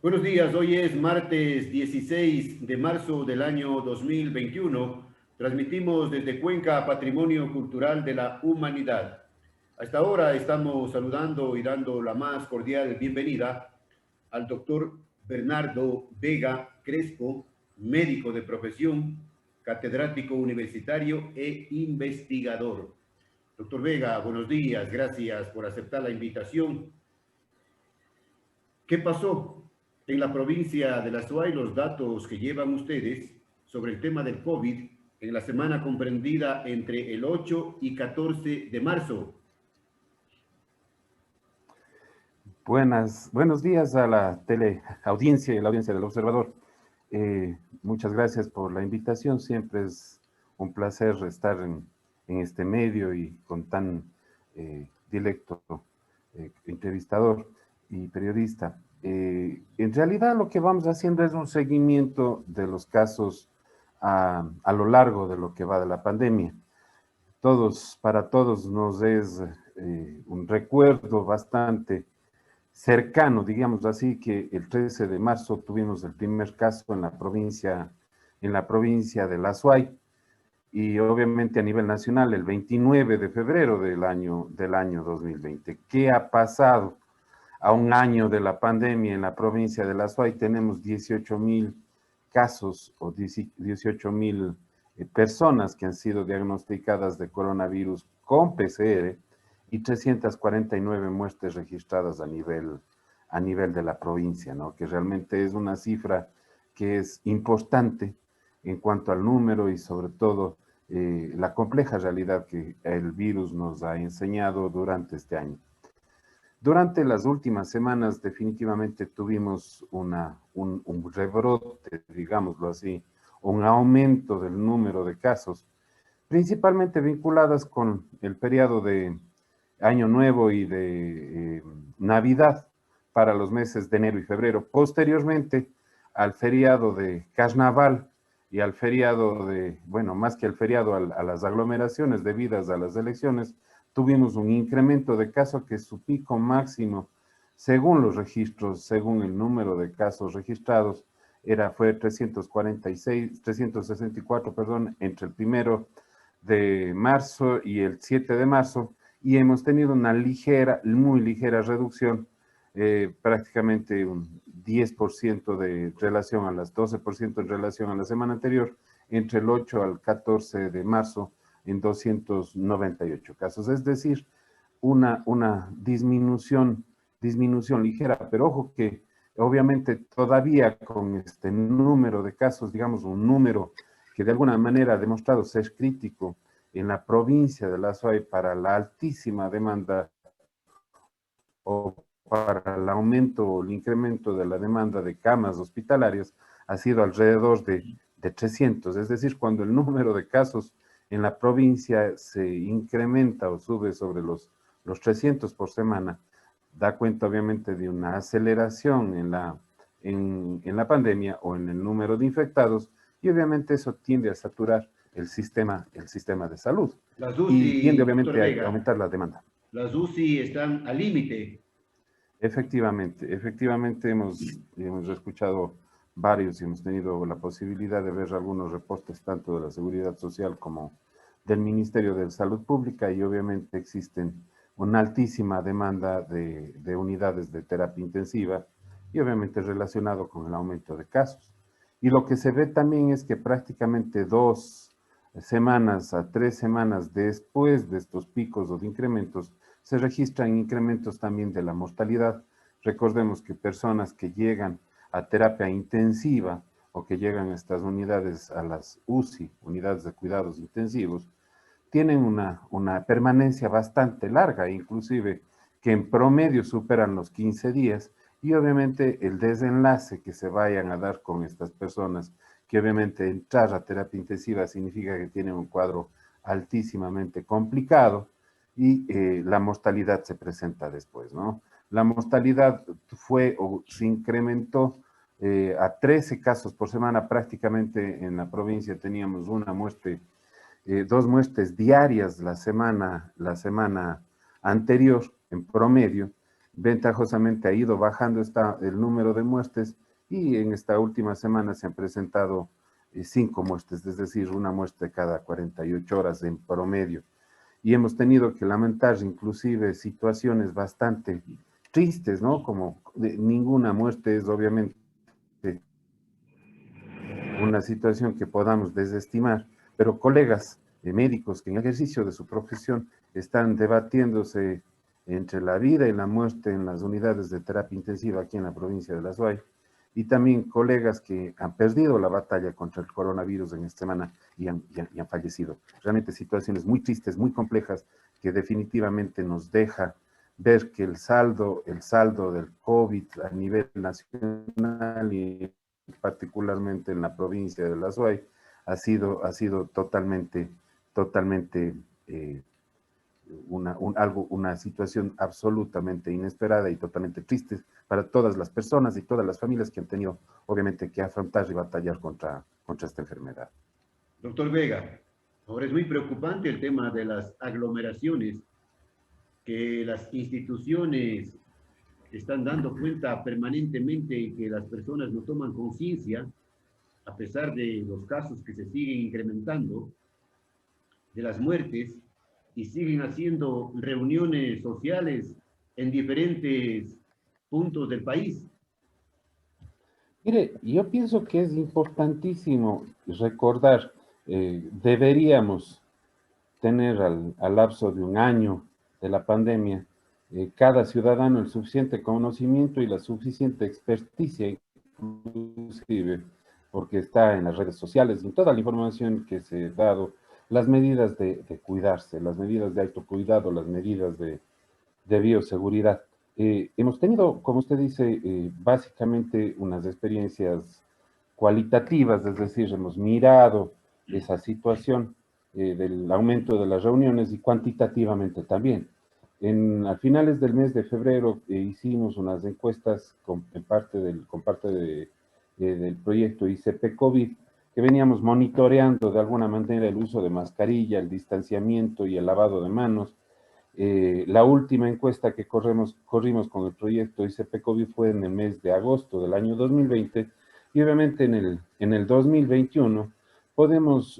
Buenos días, hoy es martes 16 de marzo del año 2021. Transmitimos desde Cuenca Patrimonio Cultural de la Humanidad. Hasta ahora estamos saludando y dando la más cordial bienvenida al doctor Bernardo Vega Crespo, médico de profesión, catedrático universitario e investigador. Doctor Vega, buenos días, gracias por aceptar la invitación. ¿Qué pasó en la provincia de La Suay? Los datos que llevan ustedes sobre el tema del COVID en la semana comprendida entre el 8 y 14 de marzo. Buenos días a la teleaudiencia y la audiencia del Observador. Muchas gracias por la invitación. Siempre es un placer estar en este medio y con tan directo entrevistador y periodista. En realidad lo que vamos haciendo es un seguimiento de los casos a lo largo de lo que va de la pandemia. Para todos nos es un recuerdo bastante cercano, digamos así, que el 13 de marzo tuvimos el primer caso en la provincia de La Suay, y obviamente a nivel nacional el 29 de febrero del año 2020. ¿Qué ha pasado? A un año de la pandemia en la provincia de La Suay tenemos 18,000 casos o 18,000 personas que han sido diagnosticadas de coronavirus con PCR y 349 muertes registradas a nivel de la provincia, ¿no? Que realmente es una cifra que es importante en cuanto al número y sobre todo la compleja realidad que el virus nos ha enseñado durante este año. Durante las últimas semanas definitivamente tuvimos un rebrote, digámoslo así, un aumento del número de casos, principalmente vinculadas con el periodo de Año Nuevo y de Navidad para los meses de enero y febrero. Posteriormente al feriado de Carnaval y al feriado más que al feriado, a las aglomeraciones debidas a las elecciones, tuvimos un incremento de casos que su pico máximo, según los registros, según el número de casos registrados, fue 364, perdón, entre el 1 de marzo y el 7 de marzo, y hemos tenido una muy ligera reducción, prácticamente un 10% de relación a las 12% en relación a la semana anterior, entre el 8 al 14 de marzo, en 298 casos, es decir, una disminución ligera, pero ojo que obviamente todavía con este número de casos, digamos un número que de alguna manera ha demostrado ser crítico en la provincia de La Suay para la altísima demanda o para el aumento o el incremento de la demanda de camas hospitalarias, ha sido alrededor de 300, es decir, cuando el número de casos en la provincia se incrementa o sube sobre los 300 por semana, da cuenta obviamente de una aceleración en la pandemia o en el número de infectados, y obviamente eso tiende a saturar el sistema de salud Las y tiende UCI, doctor obviamente a Vega, aumentar la demanda. las UCI están al límite. Efectivamente hemos escuchado varios y hemos tenido la posibilidad de ver algunos reportes tanto de la Seguridad Social como del Ministerio de Salud Pública, y obviamente existen una altísima demanda de unidades de terapia intensiva y obviamente relacionado con el aumento de casos. Y lo que se ve también es que prácticamente 2 semanas a 3 semanas después de estos picos o de incrementos, se registran incrementos también de la mortalidad. Recordemos que personas que llegan a terapia intensiva o que llegan a estas unidades, a las UCI, unidades de cuidados intensivos, tienen una permanencia bastante larga, inclusive que en promedio superan los 15 días, y obviamente el desenlace que se vayan a dar con estas personas, que obviamente entrar a terapia intensiva significa que tienen un cuadro altísimamente complicado, y la mortalidad se presenta después, ¿no? La mortalidad se incrementó a 13 casos por semana. Prácticamente en la provincia teníamos 2 muertes diarias la semana anterior en promedio, ventajosamente ha ido bajando el número de muertes y en esta última semana se han presentado 5 muertes, es decir, una muerte cada 48 horas en promedio. Y hemos tenido que lamentar inclusive situaciones bastante tristes, ¿no? Como ninguna muerte es obviamente una situación que podamos desestimar, pero colegas médicos que en el ejercicio de su profesión están debatiéndose entre la vida y la muerte en las unidades de terapia intensiva aquí en la provincia de La Suay, y también colegas que han perdido la batalla contra el coronavirus en esta semana y han fallecido. Realmente situaciones muy tristes, muy complejas, que definitivamente nos deja ver que el saldo del COVID a nivel nacional y particularmente en la provincia de La Suay, ha sido totalmente una situación absolutamente inesperada y totalmente triste para todas las personas y todas las familias que han tenido, obviamente, que afrontar y batallar contra esta enfermedad. Doctor Vega, ahora es muy preocupante el tema de las aglomeraciones, que las instituciones están dando cuenta permanentemente y que las personas no toman conciencia, a pesar de los casos que se siguen incrementando, de las muertes, y siguen haciendo reuniones sociales en diferentes puntos del país. Mire, yo pienso que es importantísimo recordar, deberíamos tener al lapso de un año de la pandemia, cada ciudadano el suficiente conocimiento y la suficiente experticia, inclusive, porque está en las redes sociales, en toda la información que se ha dado, las medidas de cuidarse, las medidas de autocuidado, las medidas de bioseguridad. Hemos tenido, como usted dice, básicamente unas experiencias cualitativas, es decir, hemos mirado esa situación del aumento de las reuniones y cuantitativamente también. A finales del mes de febrero hicimos unas encuestas con parte del proyecto ICP COVID, que veníamos monitoreando de alguna manera el uso de mascarilla, el distanciamiento y el lavado de manos. La última encuesta que corrimos con el proyecto ICP COVID fue en el mes de agosto del año 2020, y obviamente en el 2021 pudimos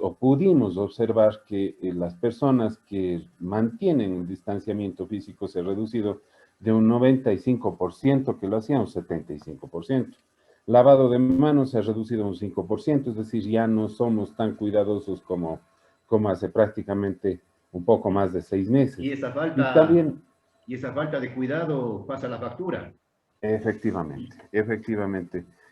observar que las personas que mantienen el distanciamiento físico se ha reducido de un 95%, que lo hacía un 75%. Lavado de manos se ha reducido un 5%, es decir, ya no somos tan cuidadosos como hace prácticamente un poco más de 6 meses. Y esa falta de cuidado pasa la factura. Efectivamente.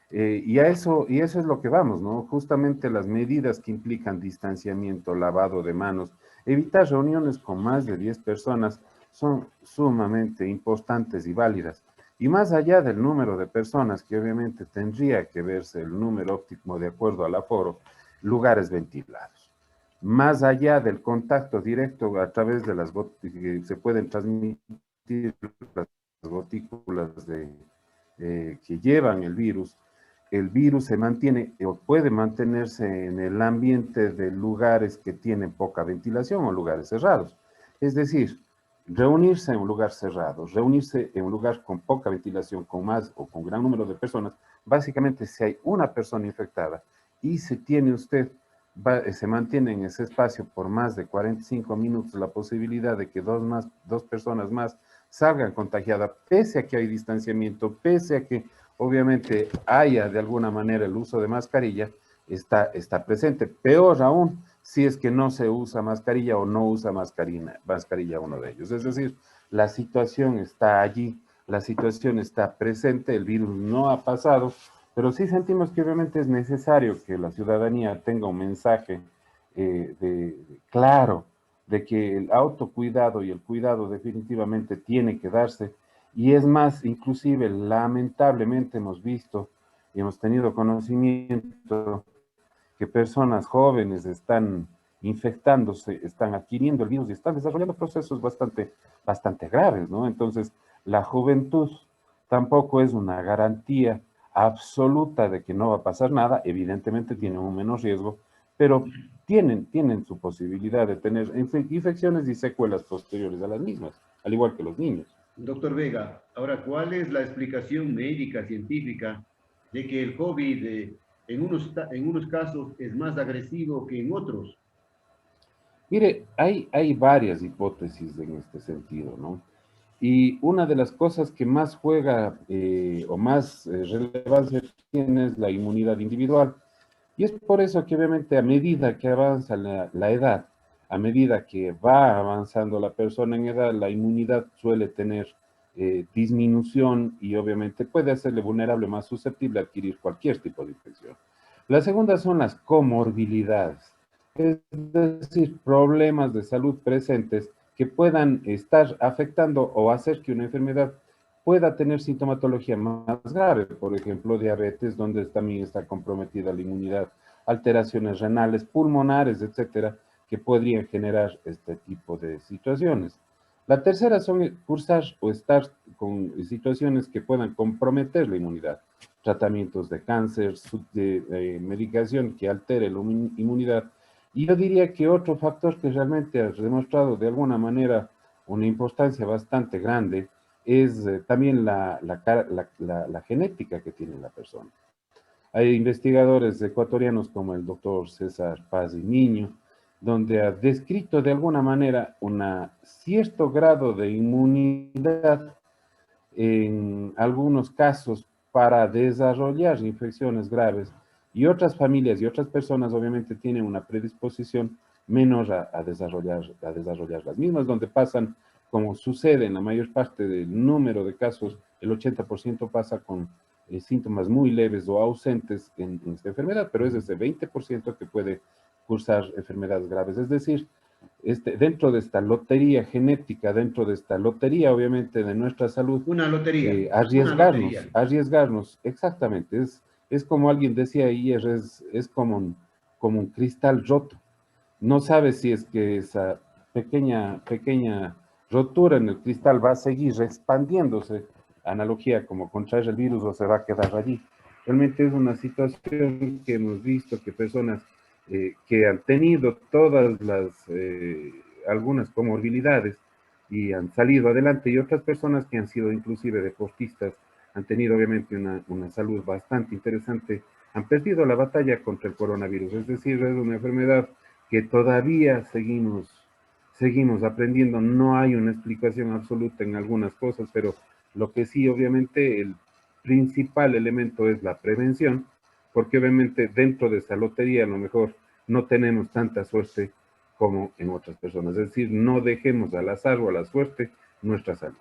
Y eso es lo que vamos, ¿no? Justamente las medidas que implican distanciamiento, lavado de manos, evitar reuniones con más de 10 personas son sumamente importantes y válidas. Y más allá del número de personas, que obviamente tendría que verse el número óptimo de acuerdo al aforo, lugares ventilados. Más allá del contacto directo a través de las que se pueden transmitir las gotículas que llevan el virus se mantiene o puede mantenerse en el ambiente de lugares que tienen poca ventilación o lugares cerrados. Es decir, reunirse en un lugar cerrado, reunirse en un lugar con poca ventilación, con más o con gran número de personas, básicamente si hay una persona infectada y se mantiene en ese espacio por más de 45 minutos, la posibilidad de que dos personas más salgan contagiadas, pese a que hay distanciamiento, pese a que obviamente haya de alguna manera el uso de mascarilla, está presente. Peor aún, si es que no se usa mascarilla o no usa mascarilla uno de ellos. Es decir, la situación está allí, la situación está presente, el virus no ha pasado, pero sí sentimos que obviamente es necesario que la ciudadanía tenga un mensaje claro de que el autocuidado y el cuidado definitivamente tiene que darse. Y es más, inclusive, lamentablemente hemos visto y hemos tenido conocimiento que personas jóvenes están infectándose, están adquiriendo el virus y están desarrollando procesos bastante graves, ¿no? Entonces, la juventud tampoco es una garantía absoluta de que no va a pasar nada. Evidentemente tienen un menos riesgo, pero tienen su posibilidad de tener infecciones y secuelas posteriores a las mismas, al igual que los niños. Doctor Vega, ahora, ¿cuál es la explicación médica, científica, de que el COVID en unos casos es más agresivo que en otros? Mire, hay varias hipótesis en este sentido, ¿no? Y una de las cosas que más juega o más relevancia tiene es la inmunidad individual. Y es por eso que obviamente a medida que avanza la edad, a medida que va avanzando la persona en edad, la inmunidad suele tener disminución y obviamente puede hacerle vulnerable, más susceptible a adquirir cualquier tipo de infección. La segunda son las comorbilidades, es decir, problemas de salud presentes que puedan estar afectando o hacer que una enfermedad pueda tener sintomatología más grave, por ejemplo, diabetes, donde también está comprometida la inmunidad, alteraciones renales, pulmonares, etcétera, que podrían generar este tipo de situaciones. La tercera son cursar o estar con situaciones que puedan comprometer la inmunidad, tratamientos de cáncer, de medicación que altere la inmunidad. Y yo diría que otro factor que realmente ha demostrado de alguna manera una importancia bastante grande es también la genética que tiene la persona. Hay investigadores ecuatorianos como el doctor César Paz y Niño, donde ha descrito de alguna manera un cierto grado de inmunidad en algunos casos para desarrollar infecciones graves y otras familias y otras personas obviamente tienen una predisposición menor a desarrollar las mismas, donde pasan, como sucede en la mayor parte del número de casos, el 80% pasa con síntomas muy leves o ausentes en esta enfermedad, pero es ese 20% que puede cursar enfermedades graves. Es decir, dentro de esta lotería genética, dentro de esta lotería, obviamente, de nuestra salud, Una lotería, una arriesgarnos, lotería. arriesgarnos, exactamente. Es como alguien decía ayer, es como un cristal roto. No sabes si es que esa pequeña rotura en el cristal va a seguir expandiéndose, analogía como contraer el virus o se va a quedar allí. Realmente es una situación que hemos visto que personas que han tenido todas algunas comorbilidades y han salido adelante y otras personas que han sido inclusive deportistas, han tenido obviamente una salud bastante interesante, han perdido la batalla contra el coronavirus. Es decir, es una enfermedad que todavía seguimos aprendiendo. No hay una explicación absoluta en algunas cosas, pero lo que sí, obviamente, el principal elemento es la prevención, porque obviamente dentro de esa lotería a lo mejor no tenemos tanta suerte como en otras personas. Es decir, no dejemos al azar o a la suerte nuestra salud.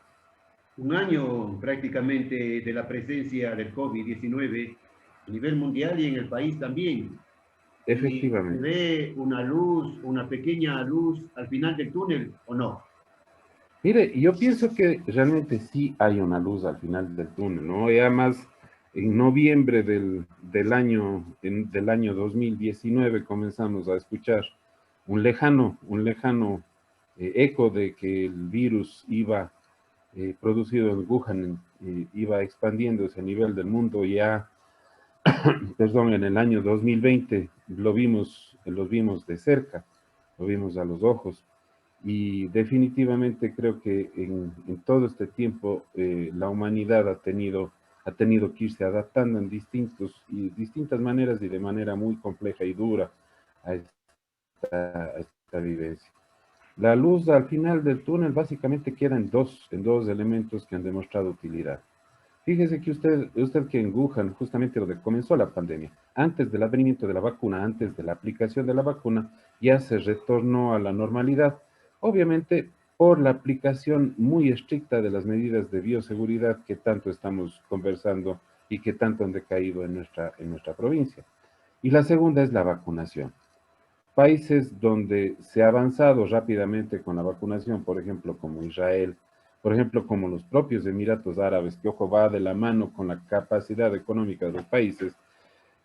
Un año prácticamente de la presencia del COVID-19 a nivel mundial y en el país también. Y se Efectivamente. ve una luz, una pequeña luz al final del túnel, ¿o no? Mire, yo pienso que realmente sí hay una luz al final del túnel, ¿no? Y además, en noviembre del año 2019 comenzamos a escuchar un lejano eco de que el virus iba, producido en Wuhan, iba expandiéndose a nivel del mundo. Ya, perdón, en el año 2020 los vimos de cerca, lo vimos a los ojos. Y definitivamente creo que en todo este tiempo la humanidad ha tenido que irse adaptando en distintas maneras y de manera muy compleja y dura a esta vivencia. La luz al final del túnel básicamente queda en dos elementos que han demostrado utilidad. Fíjese que usted que en Wuhan, justamente donde comenzó la pandemia, antes del advenimiento de la vacuna, antes de la aplicación de la vacuna, ya se retornó a la normalidad, obviamente por la aplicación muy estricta de las medidas de bioseguridad que tanto estamos conversando y que tanto han decaído en nuestra provincia. Y la segunda es la vacunación. Países donde se ha avanzado rápidamente con la vacunación, por ejemplo, como Israel, por ejemplo, como los propios Emiratos Árabes, que ojo va de la mano con la capacidad económica de los países,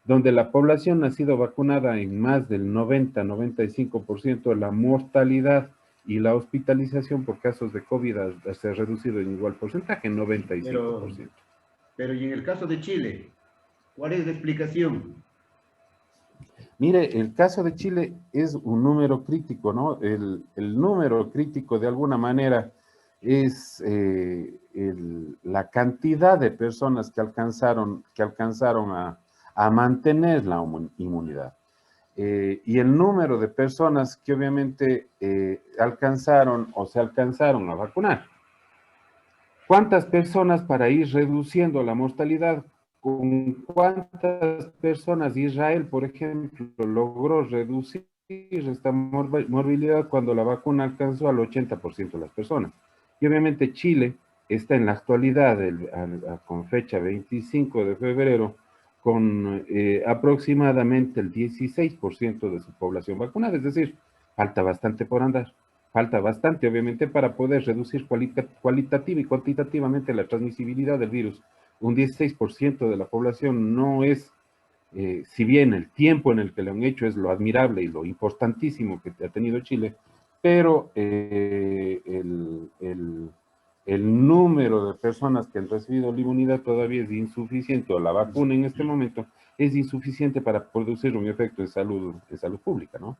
donde la población ha sido vacunada en más del 90-95%, la mortalidad y la hospitalización por casos de COVID se ha reducido en igual porcentaje, en Pero, 95%. pero y en el caso de Chile, ¿cuál es la explicación? Mire, el caso de Chile es un número crítico, ¿no? El número crítico de alguna manera es la cantidad de personas que alcanzaron a mantener la inmunidad. Y el número de personas que obviamente alcanzaron o se alcanzaron a vacunar. ¿Cuántas personas para ir reduciendo la mortalidad? ¿Con cuántas personas Israel, por ejemplo, logró reducir esta morbilidad cuando la vacuna alcanzó al 80% de las personas? Y obviamente Chile está en la actualidad, con fecha 25 de febrero, con aproximadamente el 16% de su población vacunada, es decir, falta bastante por andar. Falta bastante, obviamente, para poder reducir cualitativa y cuantitativamente la transmisibilidad del virus. Un 16% de la población no es, si bien el tiempo en el que lo han hecho es lo admirable y lo importantísimo que ha tenido Chile, pero el número de personas que han recibido la inmunidad todavía es insuficiente, o la vacuna en este momento es insuficiente para producir un efecto en salud pública, ¿no?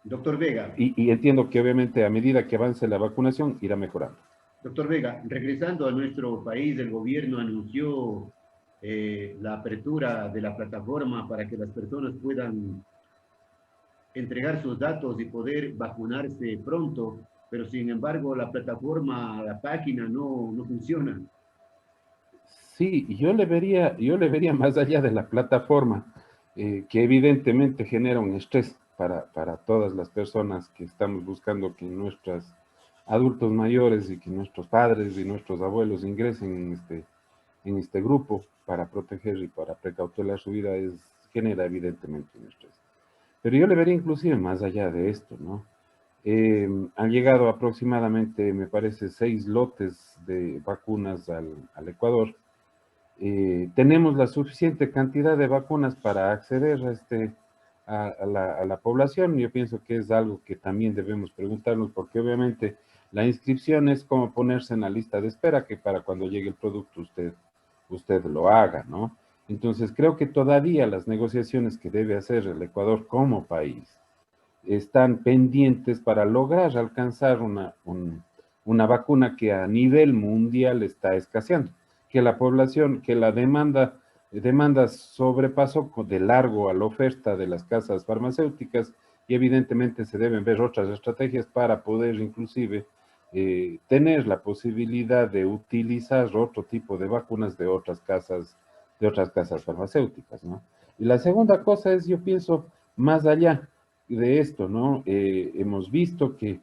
Doctor Vega. Y entiendo que obviamente a medida que avance la vacunación irá mejorando. Doctor Vega, regresando a nuestro país, el gobierno anunció la apertura de la plataforma para que las personas puedan entregar sus datos y poder vacunarse pronto, pero sin embargo la plataforma, la página no funciona. Sí, yo le vería más allá de la plataforma, que evidentemente genera un estrés para todas las personas que estamos buscando que nuestros adultos mayores y que nuestros padres y nuestros abuelos ingresen en este grupo para proteger y para precautelar su vida, genera evidentemente un estrés. Pero yo le vería inclusive más allá de esto, ¿no? Han llegado aproximadamente, me parece, 6 lotes de vacunas al Ecuador. Tenemos la suficiente cantidad de vacunas para acceder a la población. Yo pienso que es algo que también debemos preguntarnos, porque obviamente la inscripción es como ponerse en la lista de espera, que para cuando llegue el producto usted lo haga, ¿no? Entonces creo que todavía las negociaciones que debe hacer el Ecuador como país están pendientes para lograr alcanzar una vacuna que a nivel mundial está escaseando, que la población, que la demanda sobrepasó de largo a la oferta de las casas farmacéuticas, y evidentemente se deben ver otras estrategias para poder inclusive tener la posibilidad de utilizar otro tipo de vacunas de otras casas farmacéuticas, ¿no? Y la segunda cosa es, yo pienso, más allá de esto, ¿no? Hemos visto que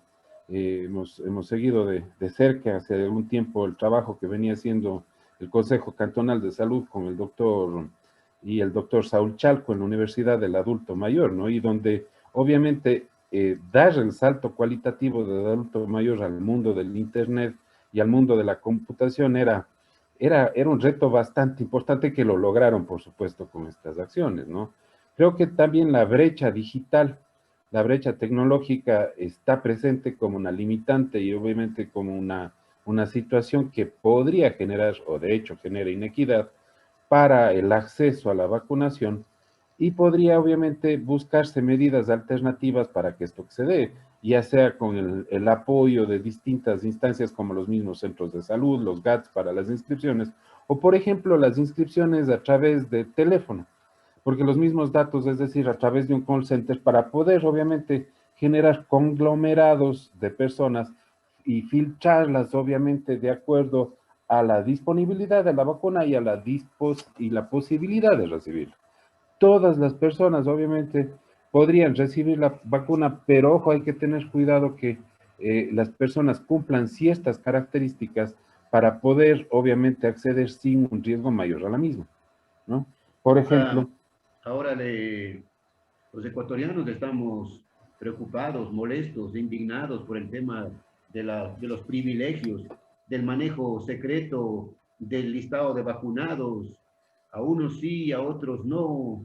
hemos seguido de cerca hace algún tiempo el trabajo que venía haciendo el Consejo Cantonal de Salud con el doctor Saúl Chalco en la Universidad del Adulto Mayor, ¿no? Y donde obviamente dar el salto cualitativo del adulto mayor al mundo del Internet y al mundo de la computación era un reto bastante importante, que lo lograron, por supuesto, con estas acciones, ¿no? Creo que también la brecha digital, la brecha tecnológica está presente como una limitante y obviamente como una situación que podría generar, o de hecho genera inequidad para el acceso a la vacunación, y podría obviamente buscarse medidas alternativas para que esto se dé, ya sea con el apoyo de distintas instancias como los mismos centros de salud, los GATS para las inscripciones, o por ejemplo las inscripciones a través de teléfono, porque los mismos datos, es decir, a través de un call center, para poder obviamente generar conglomerados de personas y filtrarlas obviamente de acuerdo a la disponibilidad de la vacuna y a la posibilidad de recibirla. Todas las personas obviamente podrían recibir la vacuna, pero ojo, hay que tener cuidado que las personas cumplan ciertas características para poder obviamente acceder sin un riesgo mayor a la misma, ¿no? Por Ahora, ejemplo, ahora los ecuatorianos estamos preocupados, molestos, indignados por el tema de los privilegios, del manejo secreto del listado de vacunados. A unos sí, a otros no.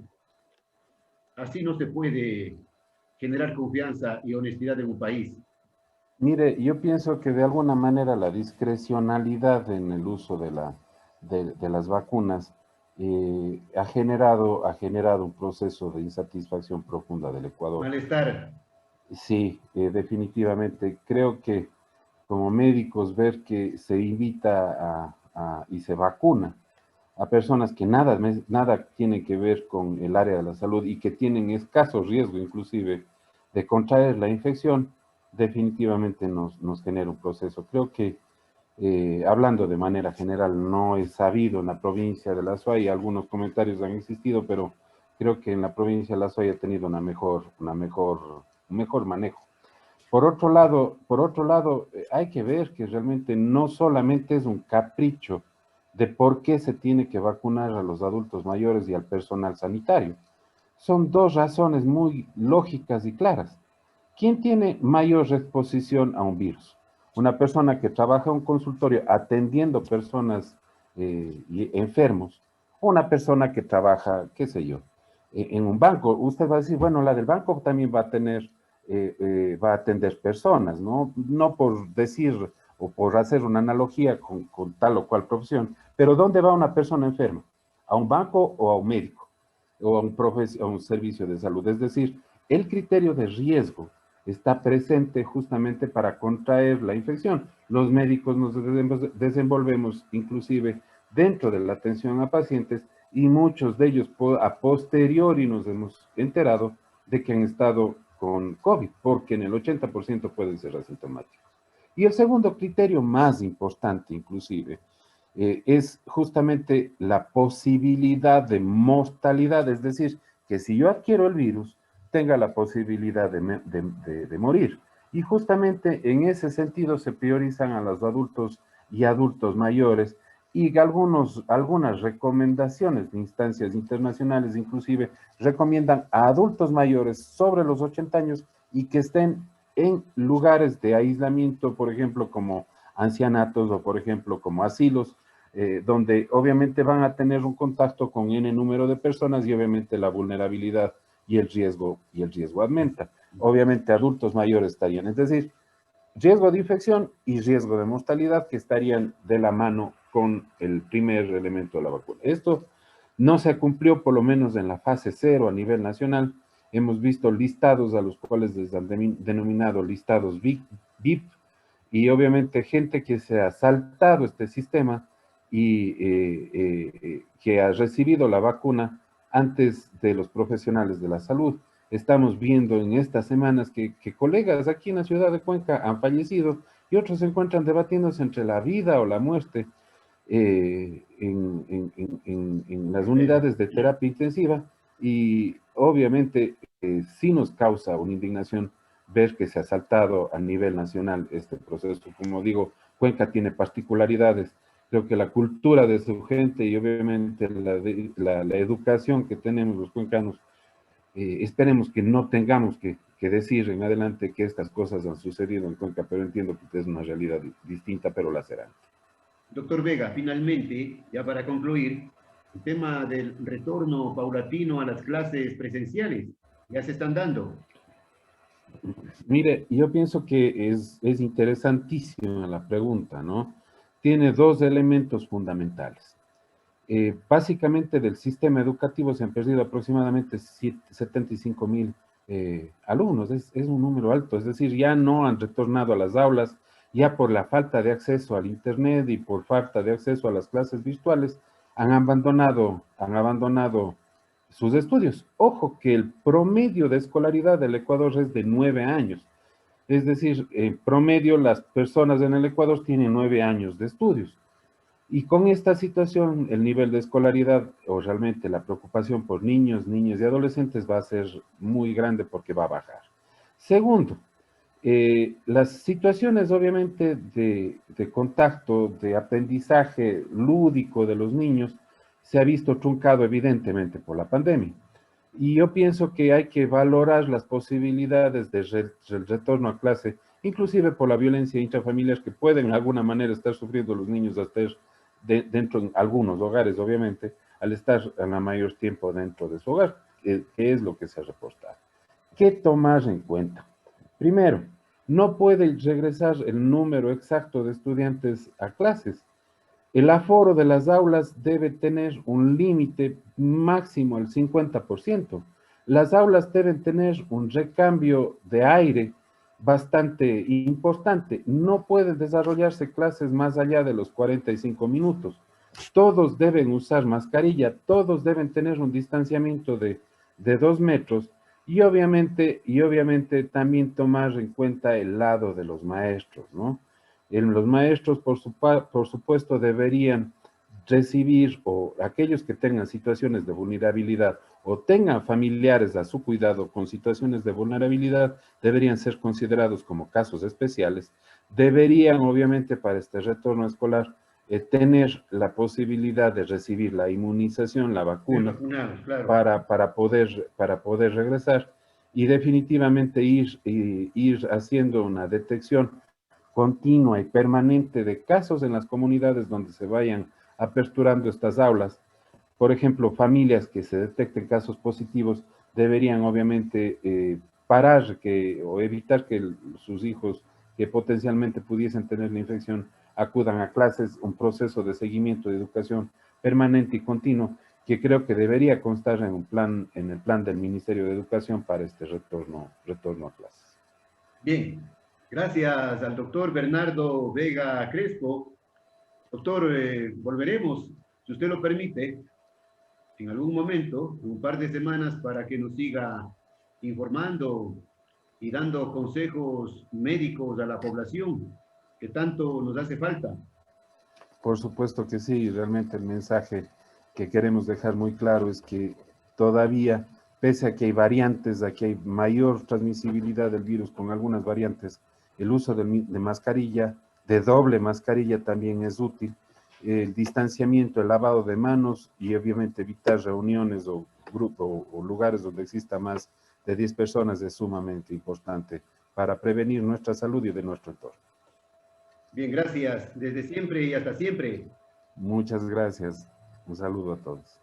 Así no se puede generar confianza y honestidad en un país. mire, yo pienso que de alguna manera la discrecionalidad en el uso de las vacunas ha generado un proceso de insatisfacción profunda del Ecuador. Malestar. Sí, definitivamente. Creo que como médicos ver que se invita y se vacuna a personas que nada tienen que ver con el área de la salud y que tienen escaso riesgo inclusive de contraer la infección, definitivamente nos genera un proceso. Creo que, hablando de manera general, no es sabido en la provincia de La Suay, algunos comentarios han existido, pero creo que en la provincia de La Suay ha tenido un mejor manejo. Por otro lado, hay que ver que realmente no solamente es un capricho de por qué se tiene que vacunar a los adultos mayores y al personal sanitario. Son dos razones muy lógicas y claras. ¿Quién tiene mayor exposición a un virus? Una persona que trabaja en un consultorio atendiendo personas enfermos, o una persona que trabaja, qué sé yo, en un banco. Usted va a decir, bueno, la del banco también va a atender personas, ¿no? No por decir o por hacer una analogía con tal o cual profesión, pero ¿dónde va una persona enferma? ¿A un banco o a un médico? O a un servicio de salud. Es decir, el criterio de riesgo está presente justamente para contraer la infección. Los médicos nos desenvolvemos inclusive dentro de la atención a pacientes y muchos de ellos a posteriori nos hemos enterado de que han estado con COVID, porque en el 80% pueden ser asintomáticos. Y el segundo criterio más importante inclusive es justamente la posibilidad de mortalidad, es decir, que si yo adquiero el virus, tenga la posibilidad de morir. Y justamente en ese sentido se priorizan a los adultos y adultos mayores y algunas recomendaciones de instancias internacionales inclusive recomiendan a adultos mayores sobre los 80 años y que estén en lugares de aislamiento, por ejemplo, como ancianatos o, por ejemplo, como asilos, donde obviamente van a tener un contacto con N número de personas y obviamente la vulnerabilidad y el riesgo aumenta. Obviamente adultos mayores estarían, es decir, riesgo de infección y riesgo de mortalidad que estarían de la mano con el primer elemento de la vacuna. Esto no se cumplió por lo menos en la fase 0 a nivel nacional. Hemos visto listados a los cuales les han denominado listados VIP, y obviamente gente que se ha saltado este sistema y que ha recibido la vacuna antes de los profesionales de la salud. Estamos viendo en estas semanas que colegas aquí en la ciudad de Cuenca han fallecido y otros se encuentran debatiéndose entre la vida o la muerte en las unidades de terapia intensiva, y obviamente sí nos causa una indignación ver que se ha saltado a nivel nacional este proceso. Como digo, Cuenca tiene particularidades. Creo que la cultura de su gente y obviamente la educación que tenemos los cuencanos, esperemos que no tengamos que decir en adelante que estas cosas han sucedido en Cuenca, pero entiendo que es una realidad distinta, pero la será. Doctor Vega, finalmente, ya para concluir, el tema del retorno paulatino a las clases presenciales, ya se están dando. Mire, yo pienso que es interesantísima la pregunta, ¿no? Tiene dos elementos fundamentales. Básicamente del sistema educativo se han perdido aproximadamente 75,000 alumnos, es un número alto, es decir, ya no han retornado a las aulas, ya por la falta de acceso al Internet y por falta de acceso a las clases virtuales, han abandonado sus estudios. Ojo que el promedio de escolaridad del Ecuador es de 9 años, es decir, en promedio las personas en el Ecuador tienen 9 años de estudios. Y con esta situación, el nivel de escolaridad o realmente la preocupación por niños, niñas y adolescentes va a ser muy grande porque va a bajar. Segundo, las situaciones obviamente de contacto, de aprendizaje lúdico de los niños, se ha visto truncado evidentemente por la pandemia. Y yo pienso que hay que valorar las posibilidades del retorno a clase, inclusive por la violencia intrafamiliar que pueden de alguna manera estar sufriendo los niños hasta dentro de algunos hogares, obviamente, al estar en la mayor tiempo dentro de su hogar, que es lo que se ha reportado. ¿Qué tomar en cuenta? Primero, no puede regresar el número exacto de estudiantes a clases. El aforo de las aulas debe tener un límite máximo al 50%. Las aulas deben tener un recambio de aire bastante importante. No pueden desarrollarse clases más allá de los 45 minutos. Todos deben usar mascarilla, todos deben tener un distanciamiento de 2 metros y obviamente también tomar en cuenta el lado de los maestros, ¿no? Los maestros, por supuesto, deberían recibir, o aquellos que tengan situaciones de vulnerabilidad o tengan familiares a su cuidado con situaciones de vulnerabilidad, deberían ser considerados como casos especiales. Deberían, obviamente, para este retorno escolar, tener la posibilidad de recibir la inmunización, la vacuna, Claro. para poder regresar y definitivamente ir haciendo una detección continua y permanente de casos en las comunidades donde se vayan aperturando estas aulas. Por ejemplo, familias que se detecten casos positivos deberían obviamente parar o evitar que sus hijos que potencialmente pudiesen tener la infección acudan a clases, un proceso de seguimiento de educación permanente y continuo que creo que debería constar en el plan del Ministerio de Educación para este retorno a clases. Bien, gracias al doctor Bernardo Vega Crespo. Doctor, volveremos, si usted lo permite, en algún momento, en un par de semanas, para que nos siga informando y dando consejos médicos a la población, que tanto nos hace falta. Por supuesto que sí, realmente el mensaje que queremos dejar muy claro es que todavía, pese a que hay variantes, a que hay mayor transmisibilidad del virus con algunas variantes, el uso de mascarilla, de doble mascarilla también es útil, el distanciamiento, el lavado de manos y obviamente evitar reuniones o grupos o lugares donde exista más de 10 personas es sumamente importante para prevenir nuestra salud y de nuestro entorno. Bien, gracias. Desde siempre y hasta siempre. Muchas gracias. Un saludo a todos.